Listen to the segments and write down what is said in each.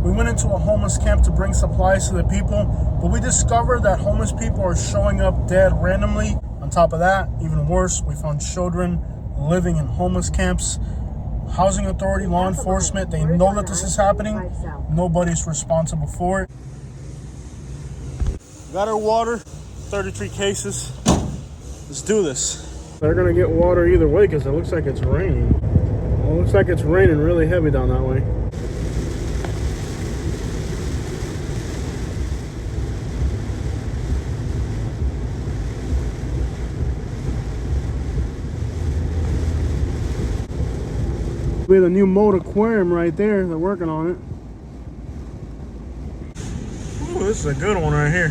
We went into a homeless camp to bring supplies to the people, but we discovered that homeless people are showing up dead randomly. On top of that, even worse, we found children living in homeless camps. Housing authority, law enforcement, they know that this is happening. Nobody's responsible for it. Got our water, 33 cases. Let's do this. They're gonna get water either way because it looks like it's raining. Well, it looks like it's raining really heavy down that way. We have a new Mold aquarium right there. They're working on it. Ooh, this is a good one right here.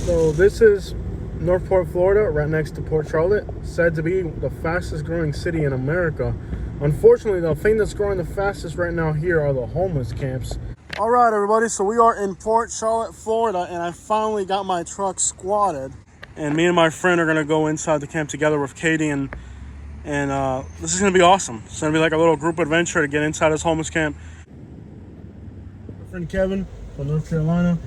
So this is Northport, Florida, right next to Port Charlotte. Said to be the fastest growing city in America. Unfortunately, the thing that's growing the fastest right now here are the homeless camps. All right, everybody. So we are in Port Charlotte, Florida, and I finally got my truck squatted. And me and my friend are gonna go inside the camp together with Katie, and this is gonna be awesome. It's gonna be like a little group adventure to get inside this homeless camp. My friend Kevin from North Carolina,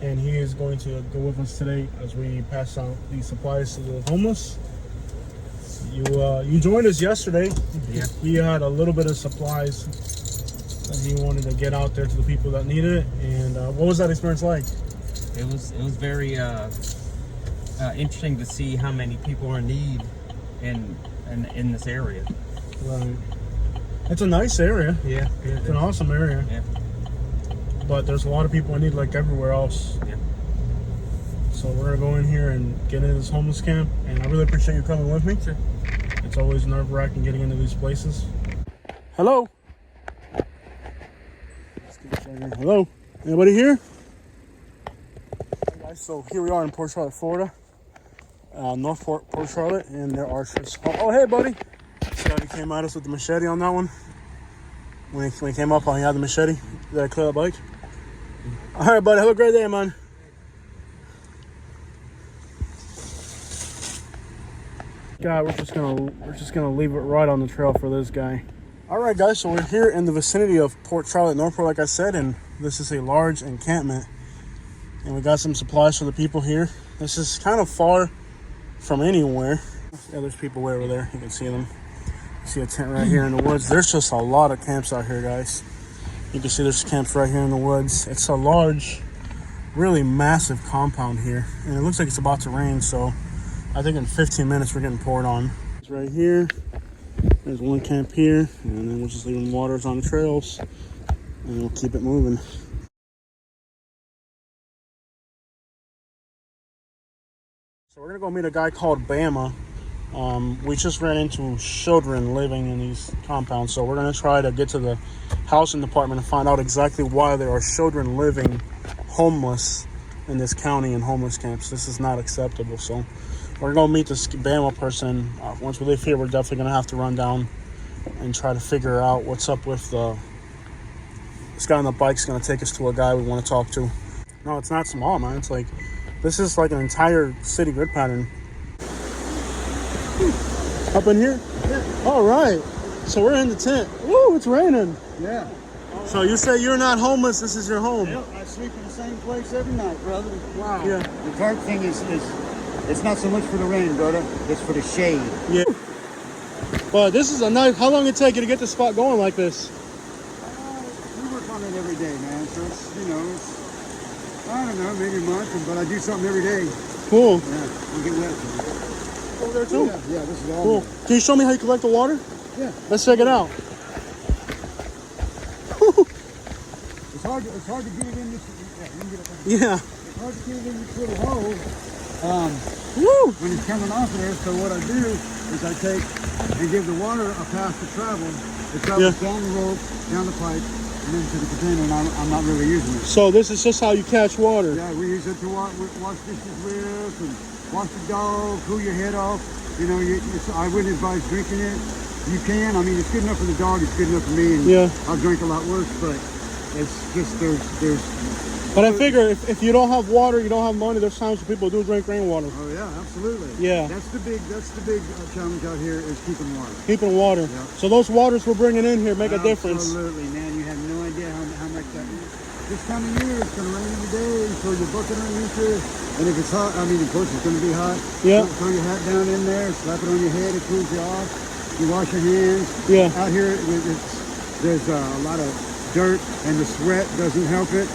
and he is going to go with us today as we pass out these supplies to the homeless. You joined us yesterday. Yeah. He had a little bit of supplies that he wanted to get out there to the people that need it. And what was that experience like? It was very interesting to see how many people are in need in this area. Right. It's a nice area. Yeah. It's an awesome area. Yeah. But there's a lot of people in need like everywhere else. Yeah. So we're gonna go in here and get into this homeless camp, and I really appreciate you coming with me. Sure. It's always nerve-wracking getting into these places. Hello. Let's get this right here. Hello. Anybody here? Hey guys, so here we are in Port Charlotte, Florida. Northport, Port Charlotte, and there are just... Oh, hey, buddy. See how he came at us with the machete on that one? When he came up, he had the machete. Did I clear that bike? All right, buddy. Have a great day, man. God, we're just gonna leave it right on the trail for this guy. All right, guys. So we're here in the vicinity of Port Charlotte, Northport, like I said, and this is a large encampment, and we got some supplies for the people here. This is kind of far from anywhere. Yeah, there's people way over there. You can see them. You see a tent right here in the woods. There's just a lot of camps out here, guys. You can see there's camps right here in the woods. It's a large, really massive compound here, and it looks like it's about to rain, so I think in 15 minutes we're getting poured on. It's right here. There's one camp here, and then we're just leaving waters on the trails, and we'll keep it moving. So we're gonna go meet a guy called Bama. We just ran into children living in these compounds, so we're gonna try to get to the housing department and find out exactly why there are children living homeless in this county in homeless camps. This is not acceptable. So we're gonna meet this Bama person. Once we leave here, we're definitely gonna have to run down and try to figure out what's up with this guy on the bike's gonna take us to a guy we want to talk to. No, it's not small, man. It's like, this is like an entire city grid pattern. Up in here? Yeah. All right. So we're in the tent. Woo, it's raining. Yeah. So you say you're not homeless, this is your home. Yep, I sleep in the same place every night, brother. Wow. Yeah. The tarp thing is it's not so much for the rain, brother. It's for the shade. Yeah. But this is a nice, how long did it take you to get the spot going like this? We work on it every day, man. So it's, I don't know, maybe a month, but I do something every day. Cool. Yeah, we get wet. Over there too? Yeah, this is all. Cool. Can you show me how you collect the water? Yeah. Let's check it out. It's hard to get it in this. Yeah. It's hard to get it in this little hole. Woo! When it's coming off of there, so what I do is I take and give the water a path to travel. It travels down the rope, down the pipe, and into the container, and I'm not really using it. So this is just how you catch water. Yeah, we use it to wash dishes with, and wash the dog, cool your head off. I wouldn't advise drinking it. You can. I mean, it's good enough for the dog. It's good enough for me. And yeah. I'll drink a lot worse, but it's just there's But I figure if you don't have water, you don't have money. There's times when people do drink rainwater. Oh yeah, absolutely. Yeah. That's the big challenge out here is keeping water. Keeping water. Yeah. So those waters we're bringing in here make a difference. Absolutely, man. You have no idea how much that is. This time of year, it's going to rain every day. Throw your bucket underneath you. And if it's hot, I mean, of course, it's going to be hot. Yeah. Throw your hat down in there, slap it on your head, it cools you off. You wash your hands. Yeah. Out here, there's a lot of dirt, and the sweat doesn't help it.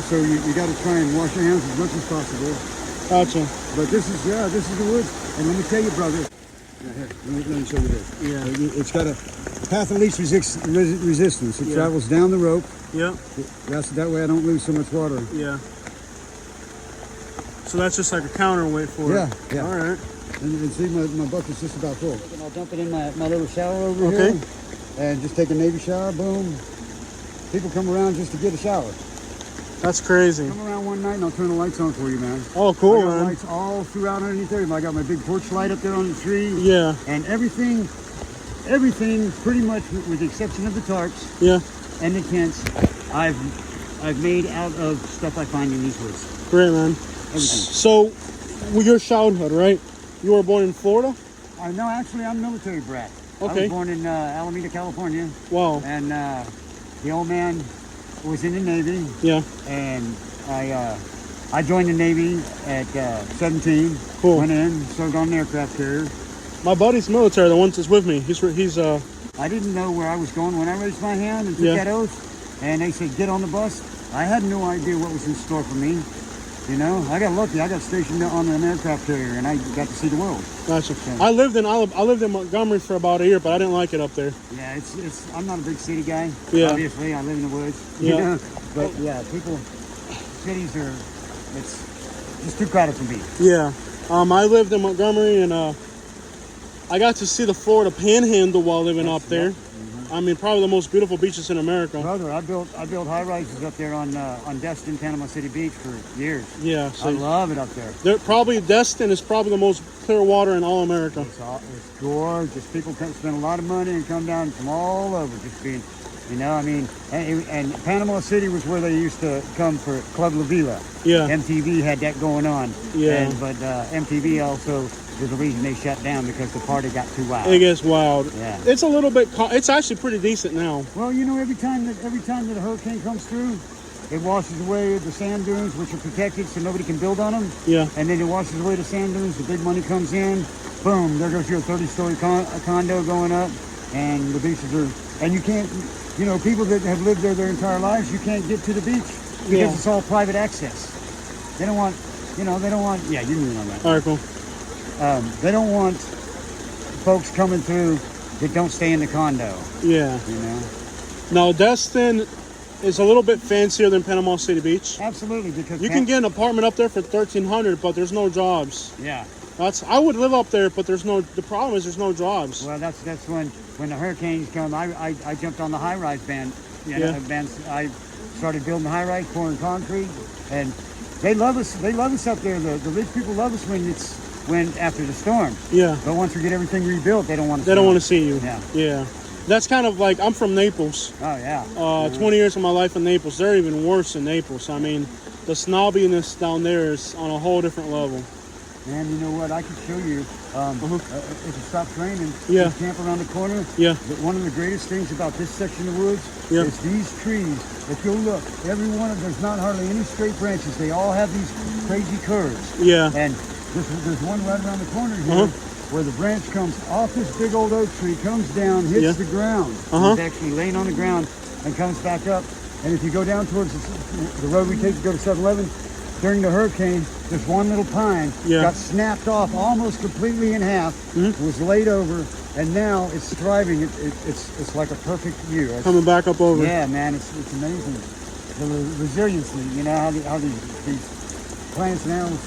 So you got to try and wash your hands as much as possible. Gotcha. But this is the woods. And let me tell you, brother. Here, let me show you this. Yeah. It's got a path of least resistance. It travels down the rope. Yeah. That way I don't lose so much water. Yeah. So that's just like a counterweight for it. Yeah. All right. And see, my bucket's just about full. And I'll dump it in my little shower over here. And just take a Navy shower, boom. People come around just to get a shower. That's crazy. Come around one night and I'll turn the lights on for you, man. Oh, cool, I got man. lights all throughout underneath there. I got my big porch light up there on the tree. Yeah. And everything pretty much with the exception of the tarps Yeah. and the tents, I've made out of stuff I find in these woods. Great, man. Everything. So, with your childhood, right? You were born in Florida? No, actually, I'm a military brat. I Okay. was born in Alameda, California. Wow. And the old man was in the Navy. Yeah. And I joined the Navy at 17. Cool. Went in, served on an aircraft carrier. My buddy's military, the one that's with me. He's I didn't know where I was going when I raised my hand and took Yeah. that oath. And they said, get on the bus. I had no idea what was in store for me. You know, I got lucky. I got stationed on an aircraft carrier, and I got to see the world. Gotcha. I lived in Montgomery for about a year, but I didn't like it up there. Yeah, I'm not a big city guy. Yeah. Obviously, I live in the woods. Yeah. You know? But yeah, cities it's just too crowded for me. Yeah. I lived in Montgomery, and I got to see the Florida Panhandle while living up there. I mean, probably the most beautiful beaches in America. Brother, I built high rises up there on Destin, Panama City Beach for years. Yeah. I So love it up there. Destin is probably the most clear water in all America. It's gorgeous. People spend a lot of money and come down from all over just being, you know, I mean, and Panama City was where they used to come for Club La Vila. Yeah. MTV had that going on. Yeah. But MTV also was the reason they shut down because the party got too wild. It gets wild. Yeah. It's a little bit. It's actually pretty decent now. Well, you know, every time that a hurricane comes through, it washes away the sand dunes, which are protected, so nobody can build on them. Yeah. And then it washes away the sand dunes. The big money comes in. Boom! There goes your 30-story condo going up, and the beaches are. And you can't. You know, people that have lived there their entire lives, you can't get to the beach because Yeah. it's all private access. They don't want. You know, they don't want. Yeah, you can on that. All right, cool. They don't want folks coming through that don't stay in the condo. Yeah. You know. Now, Destin is a little bit fancier than Panama City Beach. Absolutely, because You can get an apartment up there for $1,300, but there's no jobs. Yeah. I would live up there, but there's no. The problem is there's no jobs. Well, that's when the hurricanes come. I jumped on the high rise band. Yeah. I started building high rise, pouring concrete, and they love us. They love us up there. The rich people love us when after the storm. Yeah. But once we get everything rebuilt, they don't want to. They don't want to see you. Yeah. Yeah. That's kind of like I'm from Naples. Oh yeah. 20 years of my life in Naples. They're even worse in Naples. I mean, the snobbiness down there is on a whole different level. Man, you know what? I could show you. If it stops raining, Yeah. you camp around the corner. Yeah. But one of the greatest things about this section of woods Yeah. is these trees. If you'll look, every one of there's not hardly any straight branches. They all have these crazy curves. Yeah. And there's one right around the corner here where the branch comes off this big old oak tree, comes down, hits Yeah. the ground. It's actually laying on the ground and comes back up. And if you go down towards the road we take to go to 7-Eleven, during the hurricane, this one little pine got snapped off almost completely in half, was laid over, and now it's thriving. It's like a perfect view. Coming back up over. Yeah, man, it's amazing. The resiliency, you know, how these plants and animals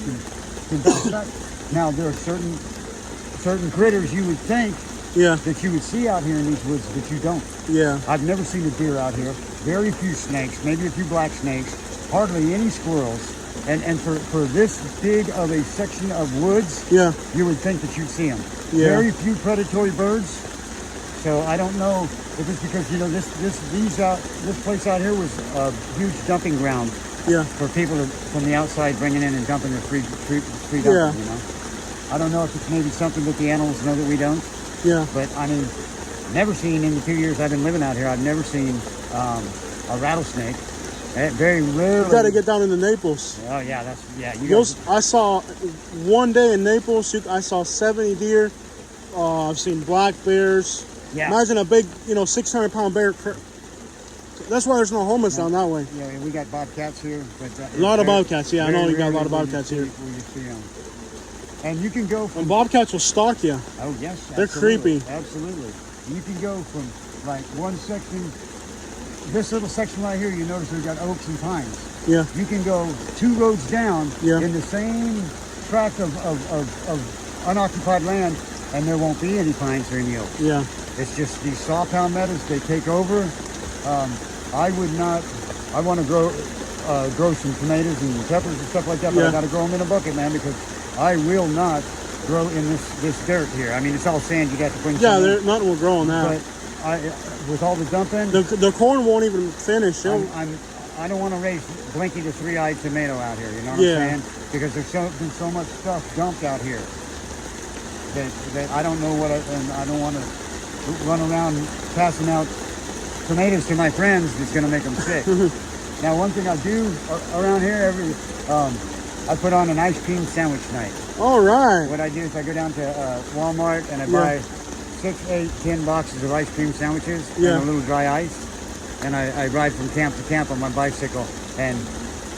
can bounce back. Now, there are certain critters you would think Yeah. that you would see out here in these woods, but you don't. Yeah. I've never seen a deer out here. Very few snakes, maybe a few black snakes, hardly any squirrels. And for this big of a section of woods, Yeah. you would think that you'd see them. Yeah. Very few predatory birds. So I don't know if it's because, you know, this place out here was a huge dumping ground Yeah. for people from the outside bringing in and dumping their free dumping, Yeah. you know. I don't know if it's maybe something that the animals know that we don't, Yeah. but I mean, never seen in the 2 years I've been living out here, I've never seen a rattlesnake. Very rarely. You got to get down into Naples. Oh yeah, you guys. I saw one day in Naples. I saw 70 deer. I've seen black bears. Yeah. Imagine a big, 600-pound bear. That's why there's no homeless down that way. Yeah, we got bobcats here. But A lot of bobcats. Yeah, I know you got a lot of rarely bobcats will here. you see them. And you can go from. And bobcats will stalk you. Oh yes, They're absolutely, creepy. Absolutely. You can go from like one section. This little section right here, you notice we've got oaks and pines. Yeah. You can go 2 roads down Yeah. in the same tract of unoccupied land, and there won't be any pines or any oaks. Yeah. It's just these saw meadows, they take over. I want to grow some tomatoes and peppers and stuff like that, but Yeah. I got to grow them in a bucket, man, because I will not grow in this dirt here. I mean, it's all sand. You got to bring Yeah, some in. nothing will grow on that. But with all the dumping, The corn won't even finish. I don't want to raise Blinky the three-eyed tomato out here. You know what Yeah. I'm saying? Because there's been so much stuff dumped out here that I don't know and I don't want to run around passing out tomatoes to my friends. It's going to make them sick. Now, one thing I do around here I put on an ice cream sandwich night. All right. What I do is I go down to Walmart and I buy 6, 8, 10 boxes of ice cream sandwiches Yeah. and a little dry ice. And I ride from camp to camp on my bicycle and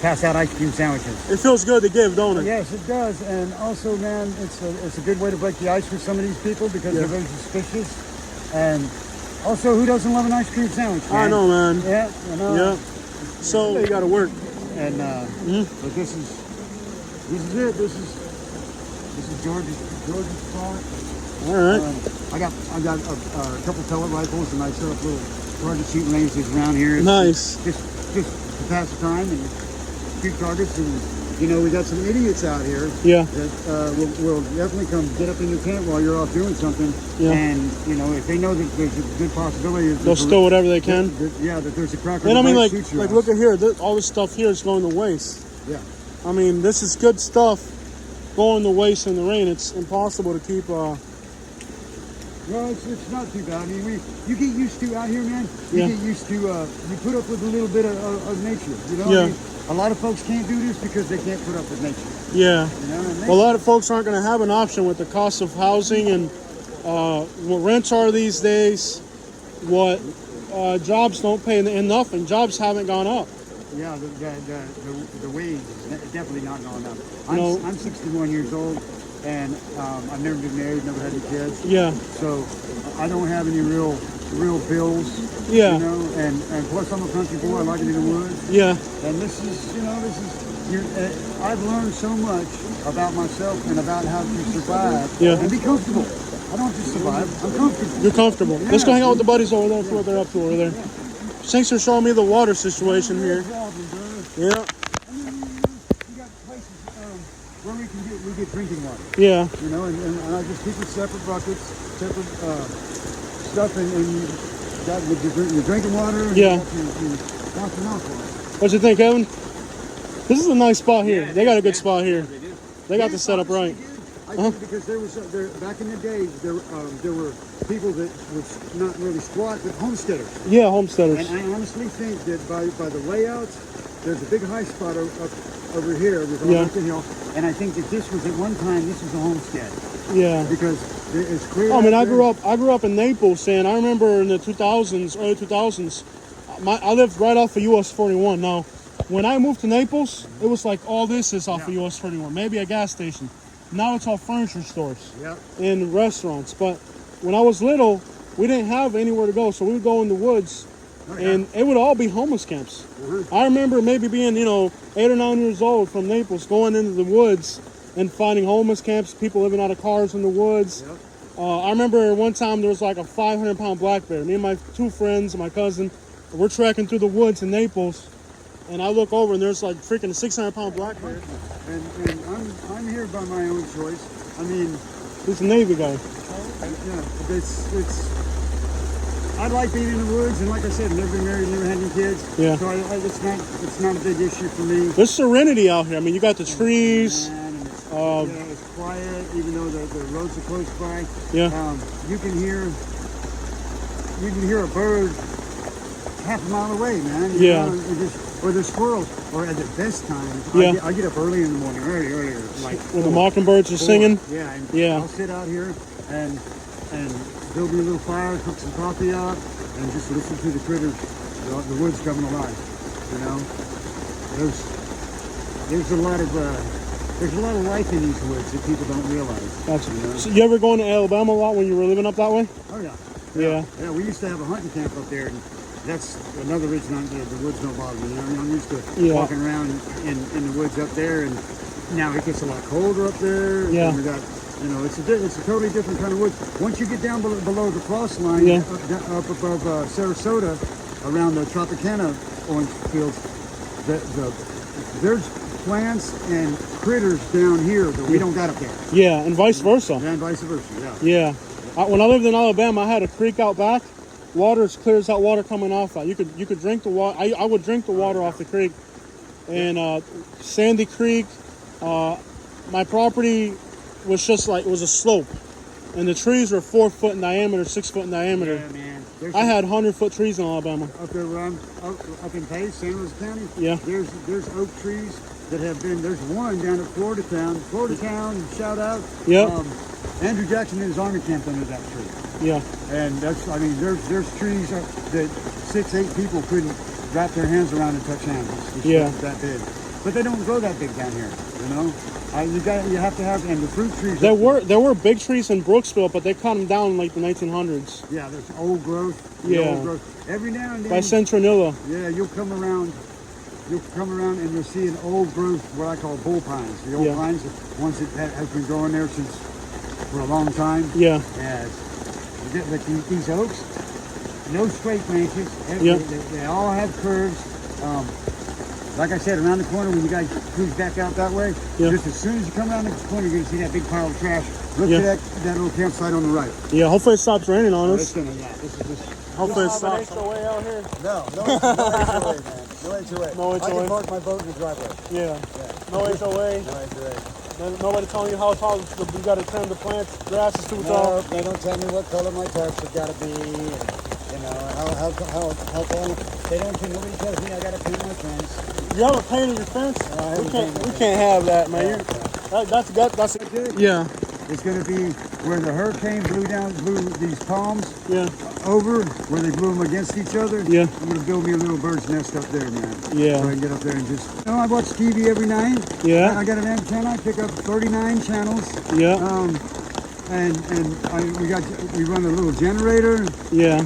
pass out ice cream sandwiches. It feels good to give, don't it? Yes, it does. And also, man, it's a good way to break the ice with some of these people because Yeah. they're very suspicious. And also, who doesn't love an ice cream sandwich, man? I know, man. Yeah, you know. Yeah. So you got to work. And but this is it. This is George's spot. All right. I got a couple pellet rifles, and I set up little target shooting ranges around here. Nice. Just to pass the time and shoot targets. And we got some idiots out here. Yeah. That will definitely come get up in your tent while you're off doing something. Yeah. And if they know that there's a good possibility, They'll steal whatever they can. that there's a cracker. And I that mean, might like shoot you look out. at here. All this stuff here is going to waste. Yeah. I mean, this is good stuff going to waste in the rain. It's impossible to keep. Well, it's not too bad. I mean, you get used to out here, man. You Yeah. get used to. You put up with a little bit of nature. You know. Yeah. I mean, a lot of folks can't do this because they can't put up with nature. Yeah. You know. And Well, a lot of folks aren't going to have an option with the cost of housing and what rents are these days. What jobs don't pay enough, and jobs haven't gone up. yeah, the wage is definitely not going up. No. I'm 61 years old, and I've never been married, never had any kids. Yeah. So I don't have any real bills. Yeah. You know, and plus I'm a country boy. I like it in the woods. Yeah. And I've learned so much about myself and about how to survive Yeah. and be comfortable. I don't just survive, I'm comfortable. You're comfortable. Let's go hang out with the buddies over there. See what they're up to over there. Thanks for showing me the water situation here. No problem, brother. Yeah. I mean, we got places where we get drinking water. Yeah. You know, and I just keep it separate buckets, separate stuff, and you got your drinking water. And Yeah. You got your washing mouth water. What you think, Kevin? This is a nice spot here. Yeah, They got a good yeah. spot here. They do. They got the setup right. I think because there was back in the day there were people that was not really squat but homesteaders, Yeah, homesteaders. and I honestly think that by the layouts there's a big high spot up over here with Yeah. the hill, and I think that this was at one time this was a homestead Yeah. because it's clear. I mean, out I there. grew up in Naples, and I remember in the 2000s, early 2000s, I lived right off of US 41. Now, when I moved to Naples, it was like all this is off of Yeah. US 41, maybe a gas station. Now it's all furniture stores Yep. and restaurants. But when I was little, we didn't have anywhere to go, so we would go in the woods, Oh, yeah. and it would all be homeless camps. Uh-huh. I remember maybe being, 8 or 9 years old from Naples, going into the woods and finding homeless camps, people living out of cars in the woods. Yep. I remember one time there was like a 500-pound black bear. Me and my 2 friends and my cousin, we're trekking through the woods in Naples, and I look over and there's like freaking a 600-pound black bear. And I'm here by my own choice. I mean, He's a Navy guy. yeah, it's I like being in the woods, and like I said, never been married, never had any kids. Yeah. So it's not a big issue for me. There's serenity out here. I mean, you got the trees. And it's quiet, even though the roads are close by. Yeah. You can hear a bird half a mile away, man. You Yeah. know, or there's squirrels. Or at the best time, Yeah. I get up early in the morning, earlier, like When the mockingbirds are singing. Yeah, and Yeah. I'll sit out here and build me a little fire, cook some coffee up, and just listen to the critters, the woods coming alive. You know, there's a lot of life in these woods that people don't realize. Gotcha. You know? So you ever going to Alabama a lot when you were living up that way? Oh yeah. Yeah. Yeah, we used to have a hunting camp up there, and that's another reason the woods don't bother me. You know, I'm used to walking around in the woods up there, and now it gets a lot colder up there. Yeah. And we got, you know, it's a totally different kind of woods. Once you get down below the cross line, Yeah. up above Sarasota, around the Tropicana orange fields, there's plants and critters down here that we don't got up there. Yeah, and vice versa. And vice versa, yeah. Yeah. When I lived in Alabama, I had a creek out back. Water as clear as that water coming off that. You could drink the water. I would drink the water off the creek. And Sandy Creek, my property was just like, it was a slope. And the trees were 4 foot in diameter, 6 foot in diameter. Yeah, man. I had 100-foot trees in Alabama. Up there where I'm up in Page, San Luis County. Yeah. There's oak trees that have been. There's one down at Florida Town. Shout out. Yeah. Andrew Jackson and his army camped under that tree. Yeah. And that's, I mean, there's trees that 6-8 people couldn't wrap their hands around and touch hands. It's that big. But they don't grow that big down here. You know. You have to have, and the fruit trees. There were big trees in Brooksville, but they cut them down in like the 1900s. Yeah, there's old growth. Yeah. Old growth. Every now and then. By Centronilla. Yeah, you'll come around and you'll see an old growth, what I call bull pines. The old pines, the ones that have been growing there for a long time. Yeah. Yeah. But these oaks, no straight branches. They all have curves. Like I said, around the corner when you guys cruise back out that way, just as soon as you come around the corner, you're gonna see that big pile of trash. Look at that little campsite on the right. Yeah, hopefully it stops raining on us. This is just. Hopefully it stops. HOA out here? No HOA, man. No HOA. No I HOA. can park my boat in the driveway. Yeah. No HOA. No HOA. Nobody telling you how tall you got to trim the plants. Grass is too tall. They don't tell me what color my tarps have got to be. And, you know, how tall. They don't. Nobody tells me I got to paint my fence. You haven't painted your fence? We can't have that, man. That's good. Yeah. It's going to be where the hurricane blew these palms over, where they blew them against each other. Yeah. I'm going to build me a little bird's nest up there, man. Yeah. So I can get up there and just. You know, I watch TV every night. Yeah. I got an antenna. I pick up 39 channels. Yeah. We run a little generator. Yeah.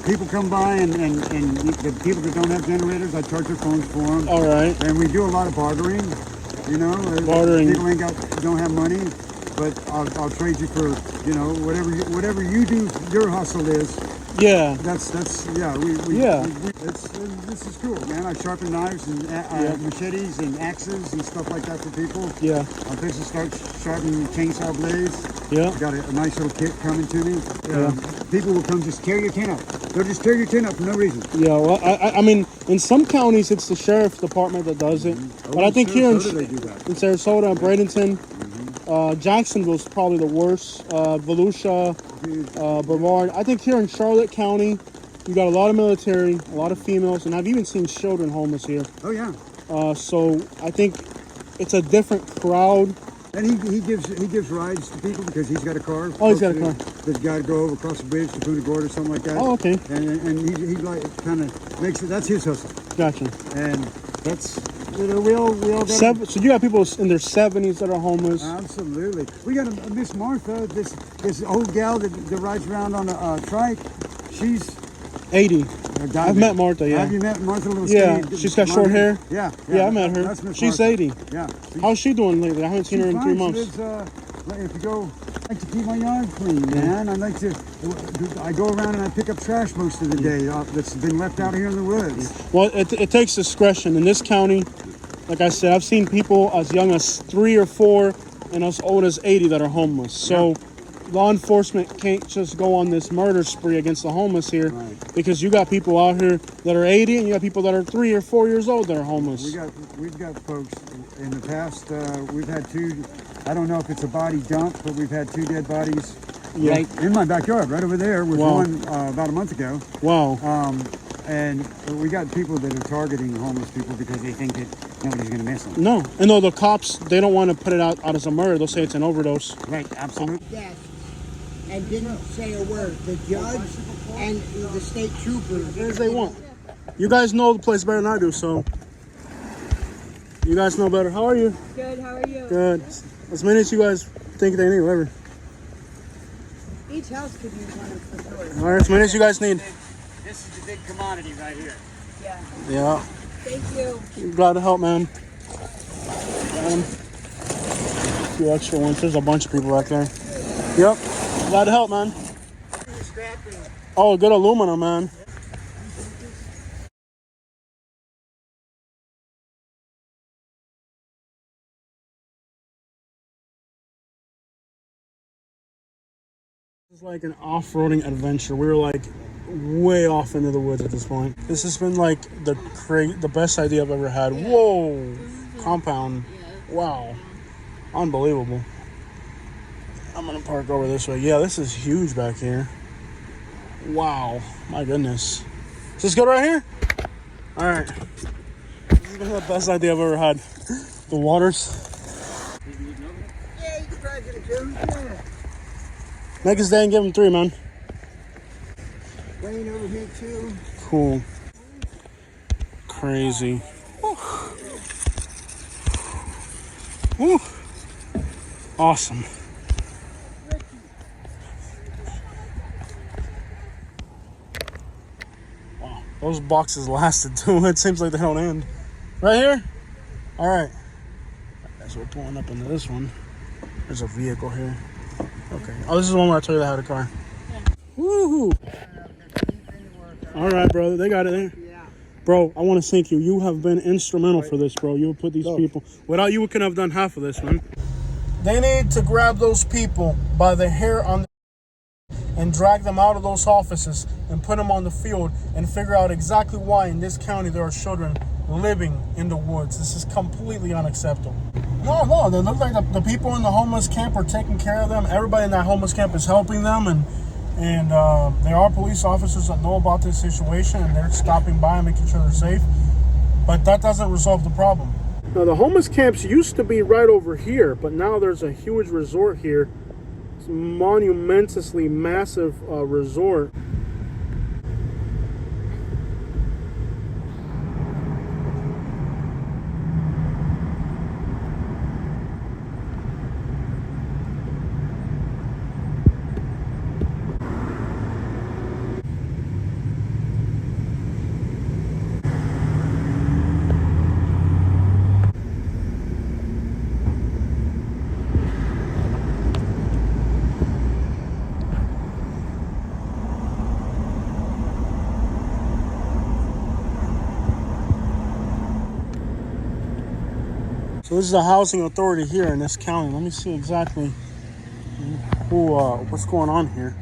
People come by and the people that don't have generators, I charge their phones for them. All right. And we do a lot of bartering. You know, bartering. People don't have money, but I'll trade you for, you know, whatever you do. Your hustle is. Yeah. This is cool, man. I sharpen knives and machetes and axes and stuff like that for people. Yeah. I'm fixing to start sharpening chainsaw blades. Yeah. Got a nice little kit coming to me. Yeah. People will come just tear your tin up. They'll just tear your tin up for no reason. Yeah. Well, I mean, in some counties it's the sheriff's department that does it, but I think here in Sarasota, Bradenton, Jacksonville's probably the worst. Volusia, Brevard. I think here in Charlotte County, you got a lot of military, a lot of females, and I've even seen children homeless here. Oh yeah. So I think it's a different crowd. And he gives rides to people because he's got a car. Oh, he's got a car. There's a guy to go over across the bridge to Punta Gorda or something like that. Oh, okay. And he like kind of makes it. That's his hustle. Gotcha. And that's, you know, we all got. So you got people in their 70s that are homeless. Absolutely. We got a Miss Martha, this old gal that rides around on a trike. She's 80. I've met Martha, yeah. Have you met Martha? Yeah, she's got short hair. Yeah, I met her. She's Martha. 80. Yeah. How's she doing lately? I haven't seen her in 3 months. If you go, I like to keep my yard clean, man. I go around and I pick up trash most of the day that's been left out here in the woods. Well, it takes discretion. In this county, like I said, I've seen people as young as 3 or 4 and as old as 80 that are homeless. So law enforcement can't just go on this murder spree against the homeless here, because you got people out here that are 80 and you got people that are 3 or 4 years old that are homeless. We've got folks in the past. We've had 2. I don't know if it's a body dump, but we've had 2 dead bodies right in my backyard, right over there. Was one about a month ago. Wow. And we got people that are targeting homeless people because they think that nobody's going to miss them. No, and no, the cops, they don't want to put it out as a murder. They'll say it's an overdose. Right, absolutely. Yes, and didn't say a word. The judge and the state troopers. As they want. You guys know the place better than I do, so you guys know better. How are you? Good, how are you? Good. As many as you guys think they need, whatever. Each house could use one for sure. All right, as many as you guys need. This is the big commodity right here. Yeah. Yeah. Thank you. Glad to help, man. Got 'em. A few extra ones. There's a bunch of people back there. Yep. Glad to help, man. Oh, good aluminum, man. It's like an off-roading adventure. We were like way off into the woods at this point. This has been like the best idea I've ever had. Whoa, compound. Wow, unbelievable. I'm gonna park over this way. Yeah, this is huge back here. Wow, my goodness. Is this good right here? All right. This has been the best idea I've ever had. The waters. Yeah, you can try to do. Yeah. Make his day and give him 3, man. Rain over here too. Cool. Crazy. Woo. Woo. Awesome. Wow. Those boxes lasted too. It seems like they don't end. Right here? All right. So we're pulling up into this one. There's a vehicle here. Okay. Oh, this is the one where I told you they had a car. Yeah. Woohoo! All right, brother. They got it there. Yeah. Bro, I want to thank you. You have been instrumental for this, bro. You put these people. Without you, we couldn't have done half of this, man. They need to grab those people by the hair on and drag them out of those offices and put them on the field and figure out exactly why in this county there are children living in the woods. This is completely unacceptable. No, they look like the people in the homeless camp are taking care of them. Everybody in that homeless camp is helping them, and there are police officers that know about this situation, and they're stopping by and making sure they're safe. But that doesn't resolve the problem. Now, the homeless camps used to be right over here, but now there's a huge resort here. It's a monumentously massive resort. So this is the housing authority here in this county. Let me see exactly what's going on here.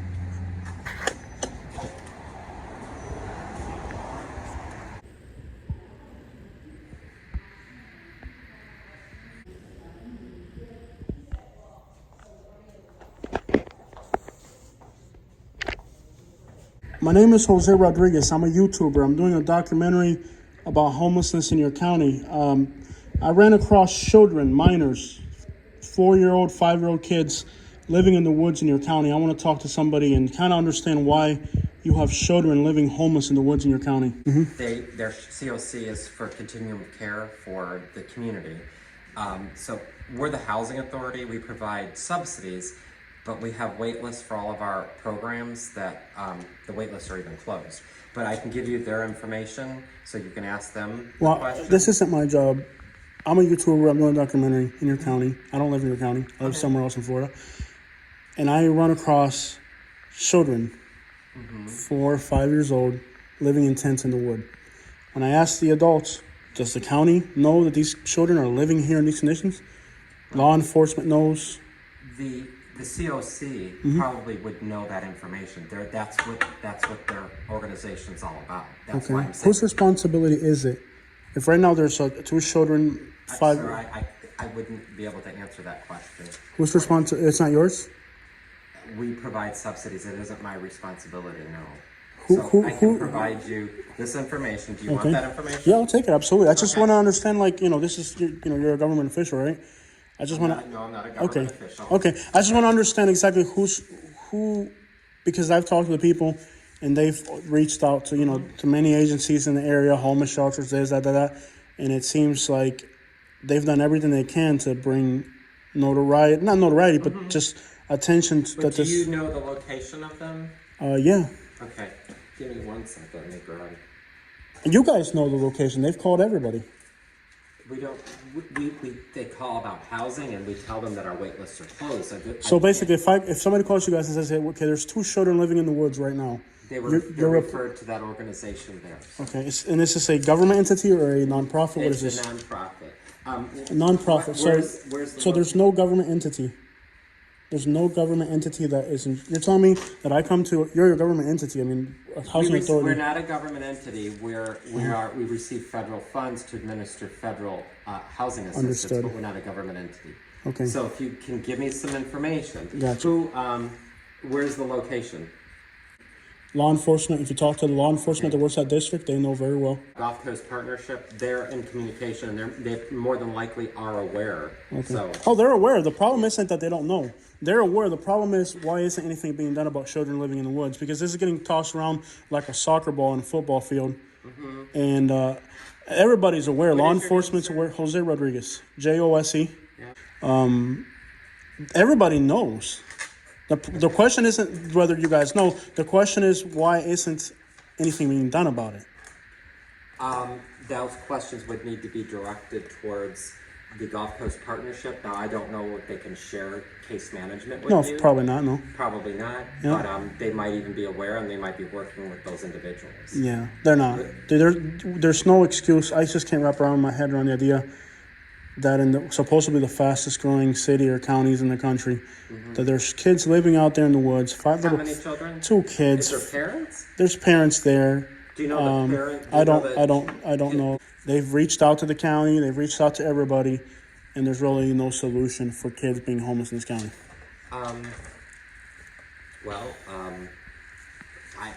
My name is Jose Rodriguez. I'm a YouTuber. I'm doing a documentary about homelessness in your county. I ran across children, minors, 4-year-old, 5-year-old kids living in the woods in your county. I want to talk to somebody and kind of understand why you have children living homeless in the woods in your county. Mm-hmm. Their COC is for continuum of care for the community. So we're the housing authority. We provide subsidies, but we have wait lists for all of our programs that the wait lists are even closed. But I can give you their information so you can ask them Well, questions. this isn't my job. I'm a YouTuber. I'm doing a documentary in your county. I don't live in your county. I live somewhere else in Florida. And I run across children, 4 or 5 years old, living in tents in the wood. When I ask the adults, does the county know that these children are living here in these conditions? Law enforcement knows. The The COC probably would know that information. That's what their organization's all about. That's why I'm saying. Whose responsibility is it? If right now there's two children, five. Sir, I wouldn't be able to answer that question. Whose responsibility? It's not yours. We provide subsidies. It isn't my responsibility. No. I can Who? provide you this information. Do you want that information? Yeah, I'll take it. Absolutely. I just Okay. want to understand, like, this is, you're a government official, right? I just want to. No, I'm not a government official. Okay. I just want to understand exactly who, because I've talked to the people, and they've reached out to to many agencies in the area, homeless shelters, this, that, and it seems like they've done everything they can to bring notoriety, not notoriety, but just attention to But that do this. you know the location of them? Yeah. Okay. Give me 1 second. Let me grab. You guys know the location. They've called everybody. We don't. They call about housing, and we tell them that our wait lists are closed. So basically, if somebody calls you guys and says, "Hey, okay, there's two children living in the woods right now," they're you're referred to that organization there. okay, and is this a government entity or a nonprofit? What is It's this? a nonprofit. A nonprofit. Where's the So there's no government entity. There's no government entity that isn't. You're telling me that I come to. You're a government entity. I mean, a housing We're authority. not a government entity. We receive federal funds to administer federal housing assistance, Understood. but we're not a government entity. Okay. So if you can give me some information, Gotcha. where's the location? Law enforcement. If you talk to the law enforcement that works that district, they know very well. Gulf Coast Partnership, they're in communication, and they more than likely are aware. Okay. So Oh, they're aware. The problem isn't that they don't know. They're aware. The problem is why isn't anything being done about children living in the woods? Because this is getting tossed around like a soccer ball in a football field, and everybody's aware. Law is your enforcement's name, aware. Jose Rodriguez, Jose. yeah. Everybody knows. The question isn't whether you guys know. The question is why isn't anything being done about it? Those questions would need to be directed towards the Gulf Coast Partnership. Now, I don't know if they can share case management with No, you. probably not. No. Probably not. Yeah. But they might even be aware, and they might be working with those individuals. Yeah, they're not. There's no excuse. I just can't wrap around my head around the idea that in the supposedly the fastest growing city or counties in the country, that there's kids living out there in the woods. How many children? 2 kids. Is there parents? There's parents there. Do you know the parent? I don't know. They've reached out to the county. They've reached out to everybody, and there's really no solution for kids being homeless in this county.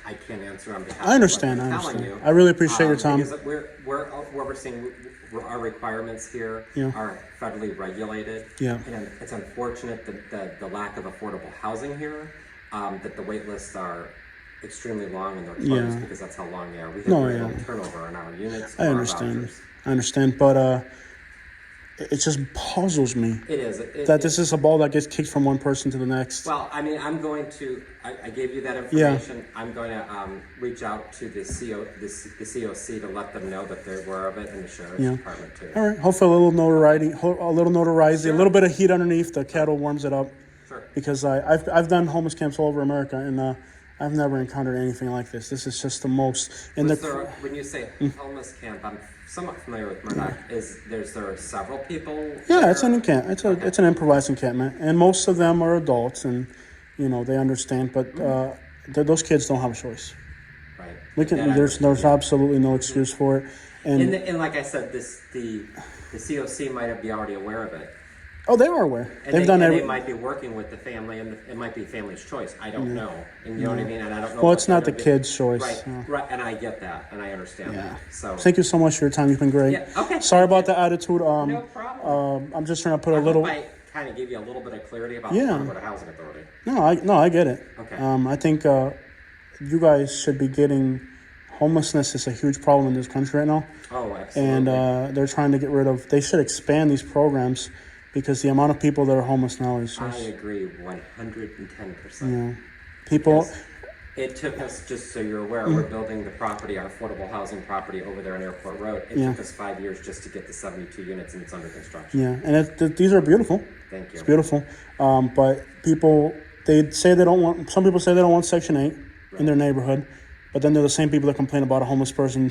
I can't answer on behalf. I understand. Of I what I'm telling understand. you. I really appreciate your time. Because we're overseeing. Our requirements here Yeah. are federally regulated. Yeah. And it's unfortunate that the lack of affordable housing here, that the wait lists are extremely long and they're closed Yeah. because that's how long they are. We have No, very yeah. little turnover in our units. I or our understand. vouchers. I understand, but it just puzzles me It is. that this is a ball that gets kicked from one person to the next. Well, I mean, I'm going to. I gave you that information. I'm going to reach out to the COC to let them know that they're aware of it, and the sheriff's Yeah. department too. All right, hopefully a little notoriety, a little bit of heat underneath the kettle warms it up. Sure. Because I've done homeless camps all over America, and I've never encountered anything like this. This is just the most. And When you say homeless camp, I'm somewhat familiar with Murdoch. There are several people? yeah, there? it's an encamp. It's an improvised encampment, and most of them are adults, and they understand. But those kids don't have a choice. Right. We can. That I There's understand. absolutely no excuse for it. And And like I said, the COC might be already aware of it. oh, they are aware. And They've done they everything. might be working with the family, and it might be family's choice. I don't know, and you know what I mean. And I don't know. Well, what it's not they're the gonna be- kid's choice. Right, no. right, and I get that, and I understand Yeah. that. So Thank you so much for your time. You've been great. Yeah, okay. Sorry about the attitude. no problem. I'm just trying to put I a little. hope I kind of give you a little bit of clarity about Yeah. the Florida Housing Authority. No, I get it. Okay. I think you guys should be getting. Homelessness is a huge problem in this country right now, Oh, absolutely. and they're trying to get rid of. They should expand these programs because the amount of people that are homeless now is I just. agree 110%. People. It took us, just so you're aware, we're building the property, our affordable housing property over there on Airport Road. It Yeah. took us 5 years just to get the 72 units, and it's under construction. Yeah, and these are beautiful. Thank you. It's beautiful. But people, they say they don't want. Some people say they don't want Section 8 in their neighborhood, but then they're the same people that complain about a homeless person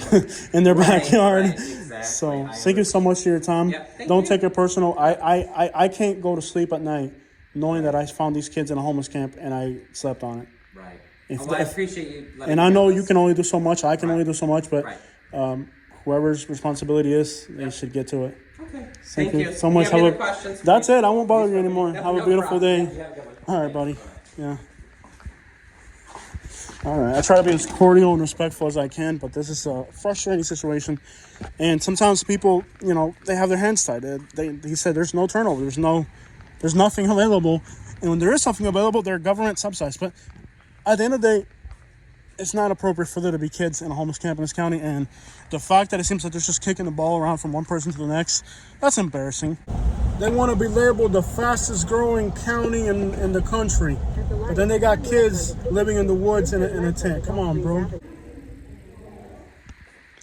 in their backyard. right, exactly. So I thank you so much for your time. Yeah, thank Don't you. take it personal. I can't go to sleep at night knowing that I found these kids in a homeless camp and I slept on it. Right. If- Well, I if- appreciate you letting And me I know this. you can only do so much. I can only do so much, but Right. whoever's responsibility is, they should get to it. Okay. Thank you so If much. you have any Have other a- questions? That's please- it. I won't bother please you let me- anymore. No, Have a no beautiful problem. day. Yeah, have a good one. All right, buddy. Yeah. All right. I try to be as cordial and respectful as I can, but this is a frustrating situation. And sometimes people, you know, they have their hands tied. He said there's no turnover. There's nothing available. And when there is something available, they're government subsidized. But at the end of the day, it's not appropriate for there to be kids in a homeless camp in this county. And the fact that it seems like they're just kicking the ball around from one person to the next, that's embarrassing. They want to be labeled the fastest growing county in the country. But then they got kids living in the woods in a tent. Come on, bro.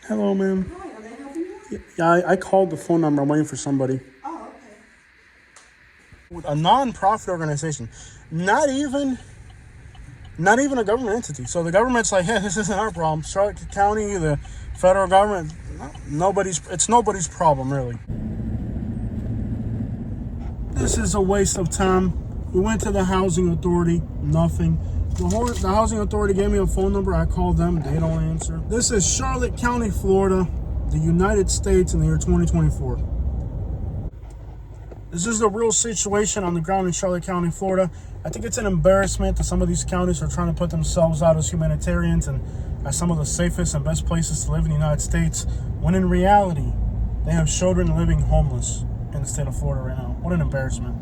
Hello, ma'am. Hi, are they helping you? Yeah, I called the phone number. I'm waiting for somebody. Oh, okay. A non-profit organization, not even a government entity. So the government's like, hey, this isn't our problem. Charlotte County, the federal government, it's nobody's problem, really. This is a waste of time. We went to the housing authority, nothing. The housing authority gave me a phone number. I called them, they don't answer. This is Charlotte County, Florida, the United States in the year 2024. This is the real situation on the ground in Charlotte County, Florida. I think it's an embarrassment that some of these counties are trying to put themselves out as humanitarians and as some of the safest and best places to live in the United States, when in reality, they have children living homeless in the state of Florida right now. What an embarrassment.